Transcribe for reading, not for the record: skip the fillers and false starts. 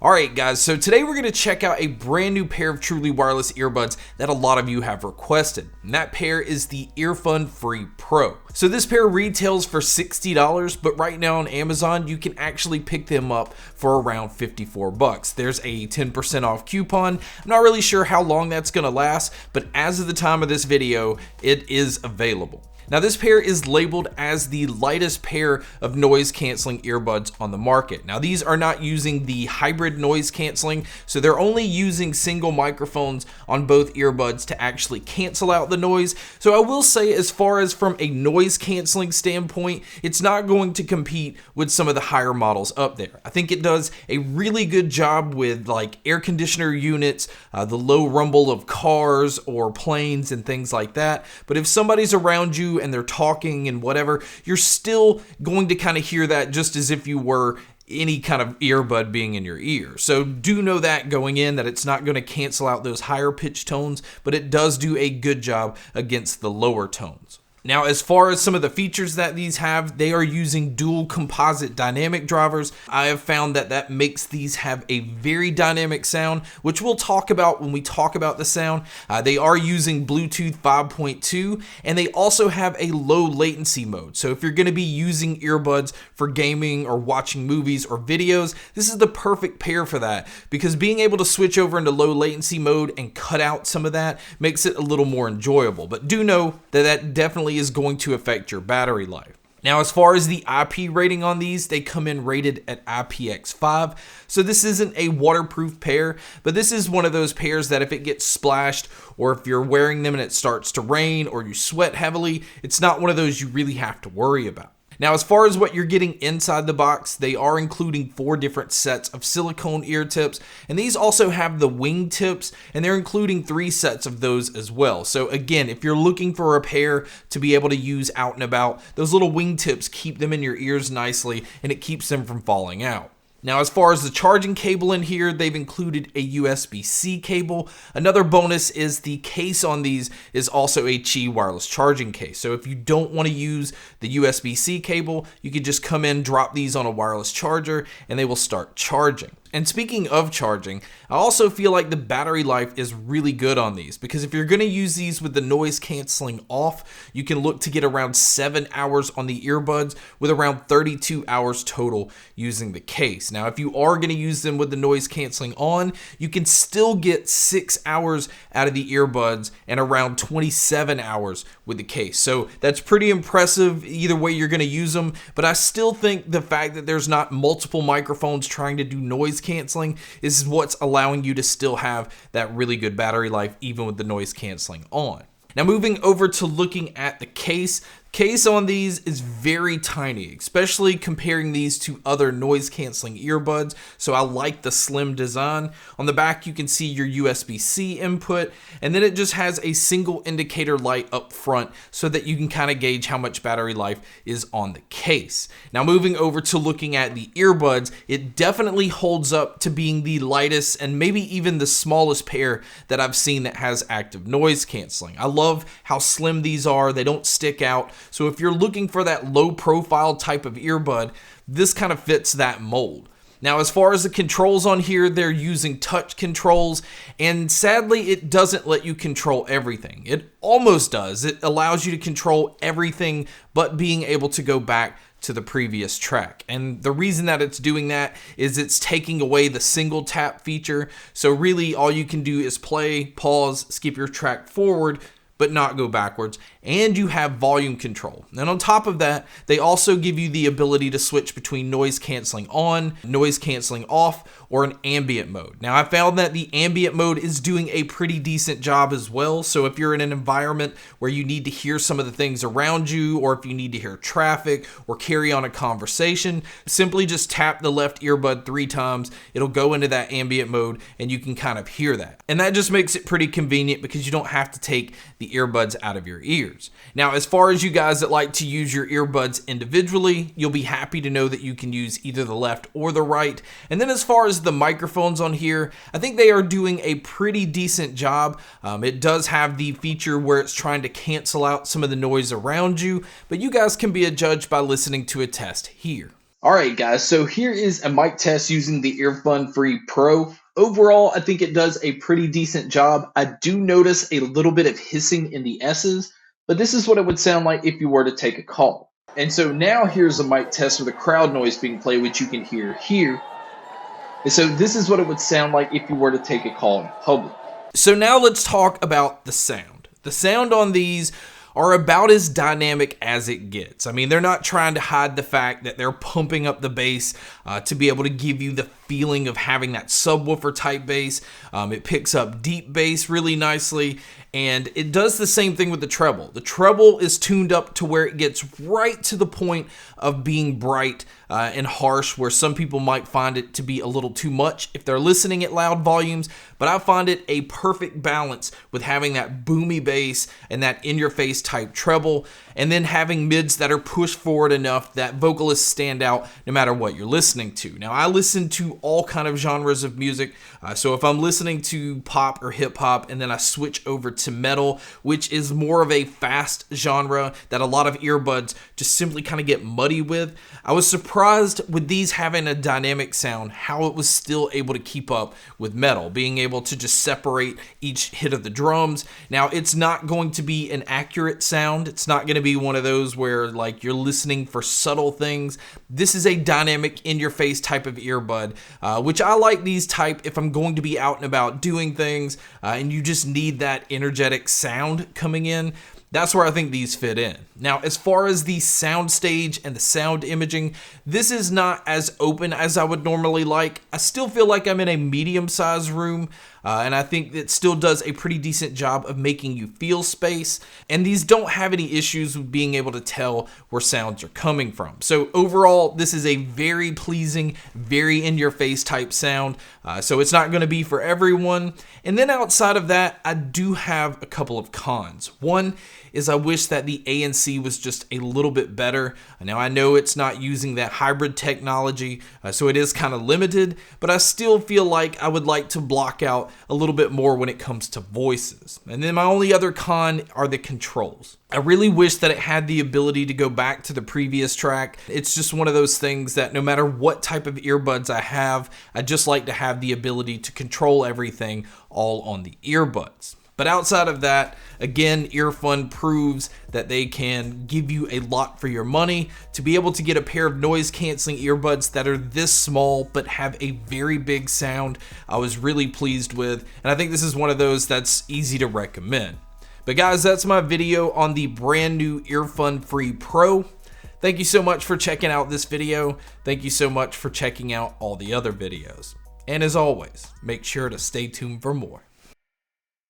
Alright guys, so today we're going to check out a brand new pair of truly wireless earbuds that a lot of you have requested. And that pair is the EarFun Free Pro. So this pair retails for $60, but right now on Amazon you can actually pick them up for around 54 bucks. There's a 10% off coupon. I'm not really sure how long that's going to last, but as of the time of this video, it is available. Now this pair is labeled as the lightest pair of noise canceling earbuds on the market. Now these are not using the hybrid noise canceling, so they're only using single microphones on both earbuds to actually cancel out the noise. So I will say, as far as from a noise canceling standpoint, it's not going to compete with some of the higher models up there. I think it does a really good job with like air conditioner units, the low rumble of cars or planes and things like that. But if somebody's around you and they're talking and whatever, you're still going to kind of hear that just as if you were any kind of earbud being in your ear. So do know that going in, that it's not going to cancel out those higher pitch tones, but it does do a good job against the lower tones. Now, as far as some of the features that these have, they are using dual composite dynamic drivers. I have found that that makes these have a very dynamic sound, which we'll talk about when we talk about the sound. They are using Bluetooth 5.2, and they also have a low latency mode. So if you're going to be using earbuds for gaming or watching movies or videos, this is the perfect pair for that, because being able to switch over into low latency mode and cut out some of that makes it a little more enjoyable. But do know that that definitely is going to affect your battery life. Now, as far as the IP rating on these, they come in rated at IPX5. So this isn't a waterproof pair, but this is one of those pairs that if it gets splashed, or if you're wearing them and it starts to rain, or you sweat heavily, it's not one of those you really have to worry about. Now, as far as what you're getting inside the box, they are including 4 different sets of silicone ear tips, and these also have the wing tips, and they're including 3 sets of those as well. So again, if you're looking for a pair to be able to use out and about, those little wing tips keep them in your ears nicely, and it keeps them from falling out. Now, as far as the charging cable in here, they've included a USB-C cable. Another bonus is the case on these is also a Qi wireless charging case. So if you don't want to use the USB-C cable, you can just come in, drop these on a wireless charger, and they will start charging. And speaking of charging, I also feel like the battery life is really good on these, because if you're going to use these with the noise canceling off, you can look to get around 7 hours on the earbuds with around 32 hours total using the case. Now, if you are going to use them with the noise canceling on, you can still get 6 hours out of the earbuds and around 27 hours with the case. So that's pretty impressive either way you're going to use them, but I still think the fact that there's not multiple microphones trying to do noise canceling is what's allowing you to still have that really good battery life even with the noise canceling on. Now, moving over to looking at the case on these is very tiny, especially comparing these to other noise canceling earbuds. So I like the slim design. On the back, you can see your USB-C input, and then it just has a single indicator light up front so that you can kind of gauge how much battery life is on the case. Now, moving over to looking at the earbuds, it definitely holds up to being the lightest and maybe even the smallest pair that I've seen that has active noise canceling. I love how slim these are. They don't stick out. So if you're looking for that low profile type of earbud, this kind of fits that mold. Now, as far as the controls on here, they're using touch controls, and sadly, it doesn't let you control everything. It almost does. It allows you to control everything but being able to go back to the previous track. And the reason that it's doing that is it's taking away the single tap feature. So really all you can do is play, pause, skip your track forward, but not go backwards, and you have volume control. And on top of that, they also give you the ability to switch between noise canceling on, noise canceling off, or an ambient mode. Now, I found that the ambient mode is doing a pretty decent job as well. So if you're in an environment where you need to hear some of the things around you, or if you need to hear traffic or carry on a conversation, simply just tap the left earbud 3 times. It'll go into that ambient mode and you can kind of hear that. And that just makes it pretty convenient because you don't have to take the earbuds out of your ears. Now, as far as you guys that like to use your earbuds individually, you'll be happy to know that you can use either the left or the right. And then as far as the microphones on here, I think they are doing a pretty decent job. It does have the feature where it's trying to cancel out some of the noise around you, but you guys can be a judge by listening to a test here. Alright guys, so here is a mic test using the EarFun Free Pro. Overall, I think it does a pretty decent job. I do notice a little bit of hissing in the S's, but this is what it would sound like if you were to take a call. And so now here's a mic test with the crowd noise being played, which you can hear here. And so this is what it would sound like if you were to take a call in public. So now let's talk about the sound. The sound on these are about as dynamic as it gets. I mean, they're not trying to hide the fact that they're pumping up the bass to be able to give you the feeling of having that subwoofer type bass. It picks up deep bass really nicely, and it does the same thing with the treble. The treble is tuned up to where it gets right to the point of being bright and harsh, where some people might find it to be a little too much if they're listening at loud volumes, but I find it a perfect balance with having that boomy bass and that in-your-face type treble, and then having mids that are pushed forward enough that vocalists stand out no matter what you're listening to. Now, I listen to all kind of genres of music, so if I'm listening to pop or hip hop and then I switch over to metal, which is more of a fast genre that a lot of earbuds just simply kind of get muddy with, I was surprised with these having a dynamic sound, how it was still able to keep up with metal, being able to just separate each hit of the drums. Now, it's not going to be an accurate sound. It's not going to be one of those where like you're listening for subtle things. This is a dynamic in-your-face type of earbud, which I like these type if I'm going to be out and about doing things and you just need that energetic sound coming in. That's where I think these fit in. Now, as far as the sound stage and the sound imaging, this is not as open as I would normally like. I still feel like I'm in a medium-sized room, and I think it still does a pretty decent job of making you feel space, and these don't have any issues with being able to tell where sounds are coming from. So overall, this is a very pleasing, very in-your-face type sound, so it's not going to be for everyone. And then outside of that, I do have a couple of cons. One is I wish that the ANC was just a little bit better. Now, I know it's not using that hybrid technology, so it is kind of limited, but I still feel like I would like to block out a little bit more when it comes to voices. And then my only other con are the controls. I really wish that it had the ability to go back to the previous track. It's just one of those things that no matter what type of earbuds I have, I just like to have the ability to control everything all on the earbuds. But outside of that, again, EarFun proves that they can give you a lot for your money. To be able to get a pair of noise canceling earbuds that are this small but have a very big sound, I was really pleased with. And I think this is one of those that's easy to recommend. But guys, that's my video on the brand new EarFun Free Pro. Thank you so much for checking out this video. Thank you so much for checking out all the other videos. And as always, make sure to stay tuned for more.